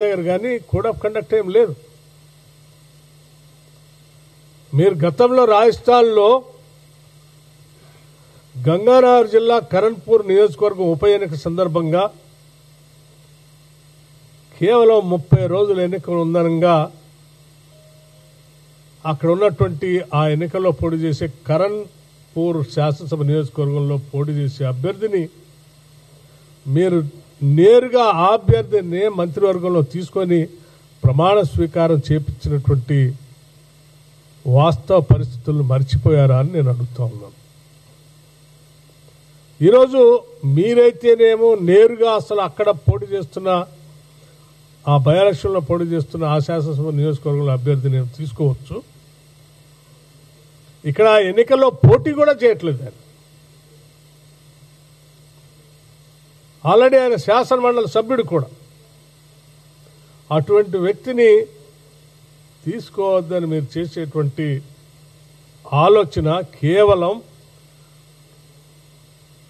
కానీ code of conduct ఏం లేదు. మీరు గతంలో రాజస్థాన్లో గంగానగర్ జిల్లా కరణ్పూర్ నియోజకవర్గం ఉప ఎన్నిక సందర్భంగా కేవలం 30 రోజుల ఎన్నికలు ఉందనగా అక్కడ ఉన్నటువంటి ఆ ఎన్నికల్లో పోటీ చేసే కరణ్పూర్ శాసనసభ నియోజకవర్గంలో పోటీ చేసే అభ్యర్థిని మీరు నేరుగా ఆ అభ్యర్థిని మంత్రివర్గంలో తీసుకొని ప్రమాణ స్వీకారం చేపించినటువంటి వాస్తవ పరిస్థితులను మర్చిపోయారా అని నేను అడుగుతా ఉన్నాను. ఈరోజు మీరైతేనేమో నేరుగా అసలు అక్కడ పోటీ చేస్తున్న ఆ బై ఎలక్షన్లో పోటీ చేస్తున్న ఆ శాసనసభ నియోజకవర్గంలో అభ్యర్థిని తీసుకోవచ్చు. ఇక్కడ ఎన్నికల్లో పోటీ కూడా చేయట్లేదు ఆయన. ఆల్రెడీ ఆయన శాసన మండలి సభ్యుడు కూడా. అటువంటి వ్యక్తిని తీసుకోవద్దని మీరు చేసేటువంటి ఆలోచన కేవలం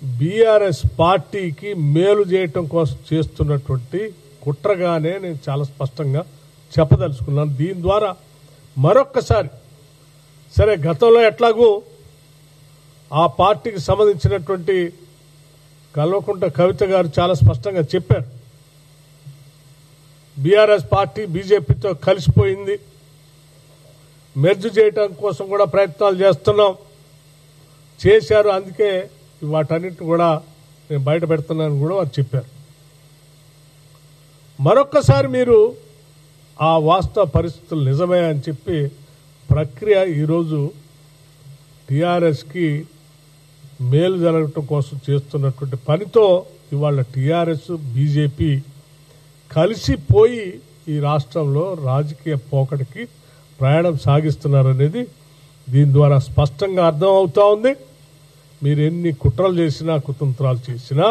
బీఆర్ఎస్ పార్టీకి మేలు చేయటం కోసం చేస్తున్నటువంటి కుట్రగానే నేను చాలా స్పష్టంగా చెప్పదలుచుకున్నాను. దీని ద్వారా మరొక్కసారి సరే గతంలో ఎట్లాగూ ఆ పార్టీకి సంబంధించినటువంటి కల్వకుంట్ల కవిత గారు చాలా స్పష్టంగా చెప్పారు. బీఆర్ఎస్ పార్టీ బీజేపీతో కలిసిపోయింది, మెర్జ్ చేయటం కోసం కూడా ప్రయత్నాలు చేస్తున్నాం చేశారు, అందుకే వాటన్నిటిని కూడా నేను బయట పెడుతున్నాను కూడా వారు చెప్పారు. మరొక్కసారి మీరు ఆ వాస్తవ పరిస్థితులు నిజమే అని చెప్పి ప్రక్రియ ఈరోజు టీఆర్ఎస్కి మేలు జరగటం కోసం చేస్తున్నటువంటి పనితో ఇవాళ టీఆర్ఎస్ బీజేపీ కలిసిపోయి ఈ రాష్ట్రంలో రాజకీయ పోకడికి ప్రయాణం సాగిస్తున్నారనేది దీని ద్వారా స్పష్టంగా అర్థం అవుతా ఉంది. మీరు ఎన్ని కుట్రలు చేసినా కుతంత్రాలు చేసినా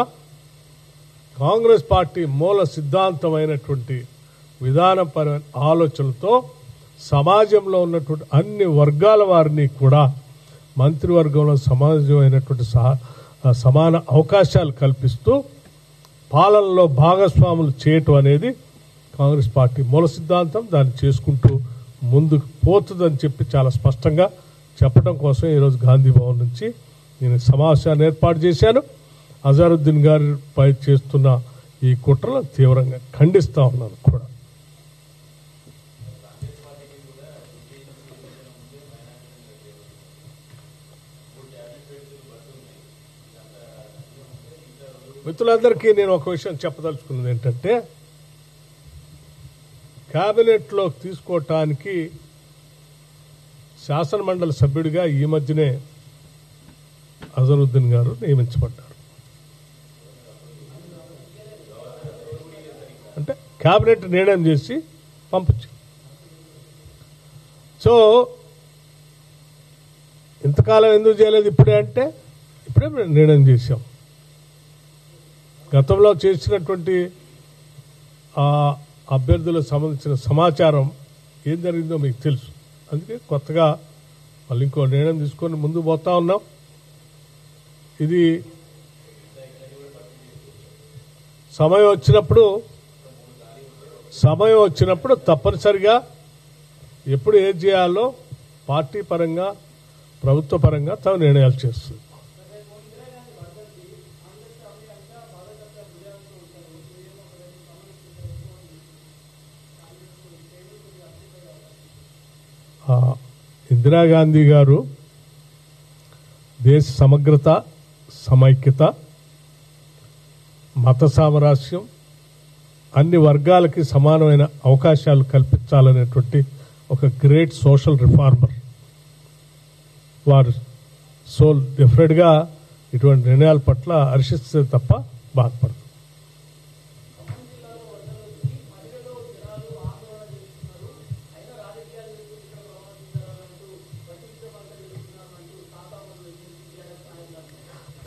కాంగ్రెస్ పార్టీ మూల సిద్ధాంతమైనటువంటి విధానపరమైన ఆలోచనలతో సమాజంలో ఉన్నటువంటి అన్ని వర్గాల వారిని కూడా మంత్రివర్గంలో సమాజమైనటువంటి సమాన అవకాశాలు కల్పిస్తూ పాలనలో భాగస్వాములు చేయటం అనేది కాంగ్రెస్ పార్టీ మూల సిద్ధాంతం. దాన్ని చేసుకుంటూ ముందుకు పోతుందని చెప్పి చాలా స్పష్టంగా చెప్పడం కోసం ఈరోజు గాంధీ భవన్ నుంచి నేను సమావేశాన్ని ఏర్పాటు చేశాను. అజారుద్దీన్ గారిపై చేస్తున్న ఈ కుట్రలను తీవ్రంగా ఖండిస్తా ఉన్నాను కూడా. మిత్రులందరికీ నేను ఒక విషయం చెప్పదలుచుకున్నది ఏంటంటే, కేబినెట్లో తీసుకోవటానికి శాసనమండలి సభ్యుడిగా ఈ మధ్యనే అజరుద్దీన్ గారు నియమించబడ్డారు. అంటే కేబినెట్ నిర్ణయం చేసి పంపించారు. సో ఇంతకాలం ఎందుకు చేయలేదు ఇప్పుడే అంటే, ఇప్పుడే నిర్ణయం చేశాం. గతంలో చేసినటువంటి అభ్యర్థులకు సంబంధించిన సమాచారం ఏం జరిగిందో మీకు తెలుసు. అందుకే కొత్తగా మళ్ళీ ఇంకో నిర్ణయం తీసుకొని ముందుకు పోతా ఉన్నాం. ఇది సమయం వచ్చినప్పుడు తప్పనిసరిగా ఎప్పుడు ఏది చేయాలో పార్టీ పరంగా ప్రభుత్వ పరంగా తమ నిర్ణయాలు చేస్తుంది. ఇందిరాగాంధీ గారు దేశ సమగ్రత, సమైక్యత, మత సామరస్యం, అన్ని వర్గాలకి సమానమైన అవకాశాలు కల్పించాలనేటువంటి ఒక గ్రేట్ సోషల్ రిఫార్మర్ వారు. సో డెఫినెట్గా ఇటువంటి నిర్ణయాల పట్ల హర్షిస్తే తప్ప బాధపడదు.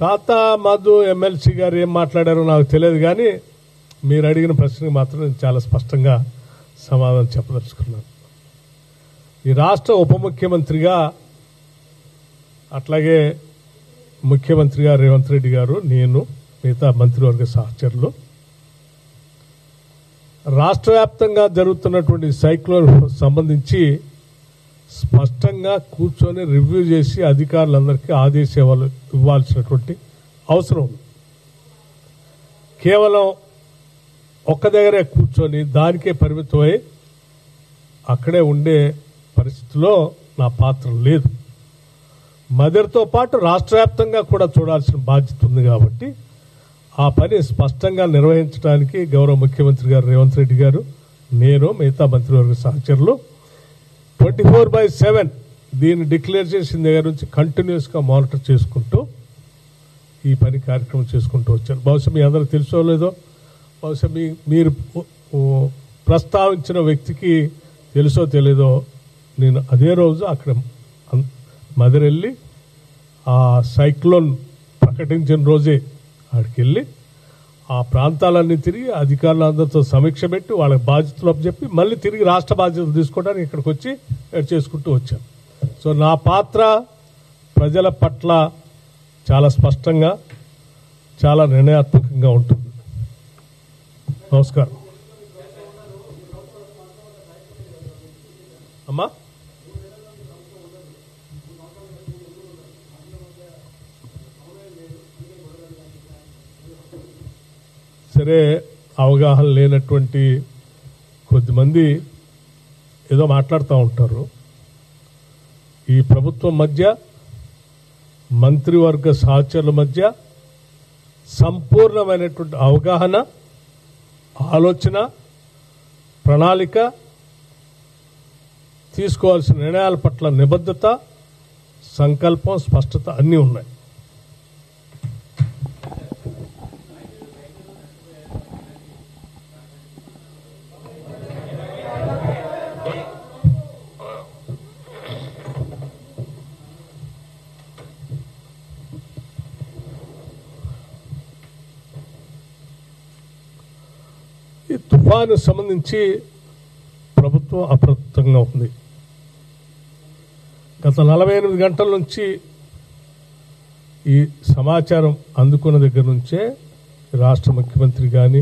తాత మధు ఎమ్మెల్సీ గారు ఏం మాట్లాడారో నాకు తెలియదు, కానీ మీరు అడిగిన ప్రశ్నకు మాత్రం నేను చాలా స్పష్టంగా సమాధానం చెప్పదలుచుకున్నాను. ఈ రాష్ట్ర ఉప ముఖ్యమంత్రిగా అట్లాగే ముఖ్యమంత్రిగా రేవంత్ రెడ్డి గారు, నేను, మిగతా మంత్రివర్గ సహచరులు రాష్ట్ర వ్యాప్తంగా జరుగుతున్నటువంటి సైక్లోన్ సంబంధించి స్పష్టంగా కూర్చొని రివ్యూ చేసి అధికారులందరికీ ఆదేశాలు ఇవ్వాల్సినటువంటి అవసరం ఉంది. కేవలం ఒక్క దగ్గరే కూర్చొని దానికే పరిమితమై అక్కడే ఉండే పరిస్థితిలో నా పాత్ర లేదు. మదర్తో పాటు రాష్ట్ర వ్యాప్తంగా కూడా చూడాల్సిన బాధ్యత ఉంది కాబట్టి ఆ పని స్పష్టంగా నిర్వహించడానికి గౌరవ ముఖ్యమంత్రి గారు రేవంత్ రెడ్డి గారు, నేను, మిగతా మంత్రివర్గ సహచరులు 24/7 దీన్ని డిక్లేర్ చేసిన దగ్గర నుంచి కంటిన్యూస్గా మానిటర్ చేసుకుంటూ ఈ పని కార్యక్రమం చేసుకుంటూ వచ్చారు. బహుశా మీ అందరూ తెలుసో లేదో, బహుశా మీరు ప్రస్తావించిన వ్యక్తికి తెలుసో తెలీదో, నేను అదే రోజు అక్కడ మదరెళ్ళి ఆ సైక్లోన్ ప్రకటించిన రోజే అక్కడికి వెళ్ళి ఆ ప్రాంతాలన్నీ తిరిగి అధికారులందరితో సమీక్ష పెట్టి వాళ్ళకి బాధ్యతలు అప్పచెప్పి మళ్ళీ తిరిగి రాష్ట్ర బాధ్యతలు తీసుకోవడానికి ఇక్కడికి వచ్చి చేసుకుంటూ వచ్చాను. సో నా పాత్ర ప్రజల పట్ల చాలా స్పష్టంగా, చాలా నిర్ణయాత్మకంగా ఉంటుంది. నమస్కారం అమ్మా. సరే, అవగాహన లేనటువంటి కొద్దిమంది ఏదో మాట్లాడుతూ ఉంటారు. ఈ ప్రభుత్వం మధ్య, మంత్రివర్గ సహచరుల మధ్య సంపూర్ణమైనటువంటి అవగాహన, ఆలోచన, ప్రణాళిక, తీసుకోవాల్సిన నిర్ణయాల పట్ల నిబద్ధత, సంకల్పం, స్పష్టత అన్నీ ఉన్నాయి. ఈ తుఫాను సంబంధించి ప్రభుత్వం అప్రమత్తంగా ఉంది. గత 48 గంటల నుంచి ఈ సమాచారం అందుకున్న దగ్గర నుంచే రాష్ట్ర ముఖ్యమంత్రి కానీ,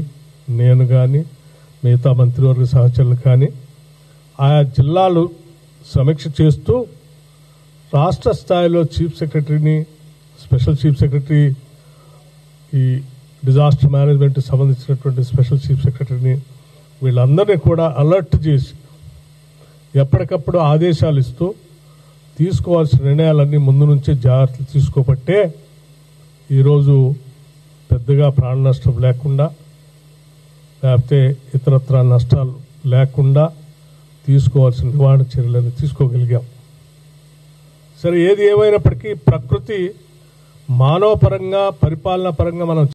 నేను కానీ, మిగతా మంత్రివర్గ సహచరులు కానీ ఆయా జిల్లాలు సమీక్ష చేస్తూ రాష్ట్ర స్థాయిలో చీఫ్ సెక్రటరీని, స్పెషల్ చీఫ్ సెక్రటరీ, ఈ డిజాస్టర్ మేనేజ్మెంట్ సంబంధించినటువంటి స్పెషల్ చీఫ్ సెక్రటరీని, వీళ్ళందరినీ కూడా అలర్ట్ చేసి ఎప్పటికప్పుడు ఆదేశాలు ఇస్తూ తీసుకోవాల్సిన నిర్ణయాలన్నీ ముందు నుంచే జాగ్రత్తలు తీసుకోబట్టే ఈరోజు పెద్దగా ప్రాణ నష్టం లేకుండా, లేకపోతే ఇతరత్ర నష్టాలు లేకుండా తీసుకోవాల్సిన నివారణ చర్యలను తీసుకోగలిగాం. సరే, ఏది ఏమైనప్పటికీ ప్రకృతి మానవ పరంగా, పరిపాలన పరంగా మనం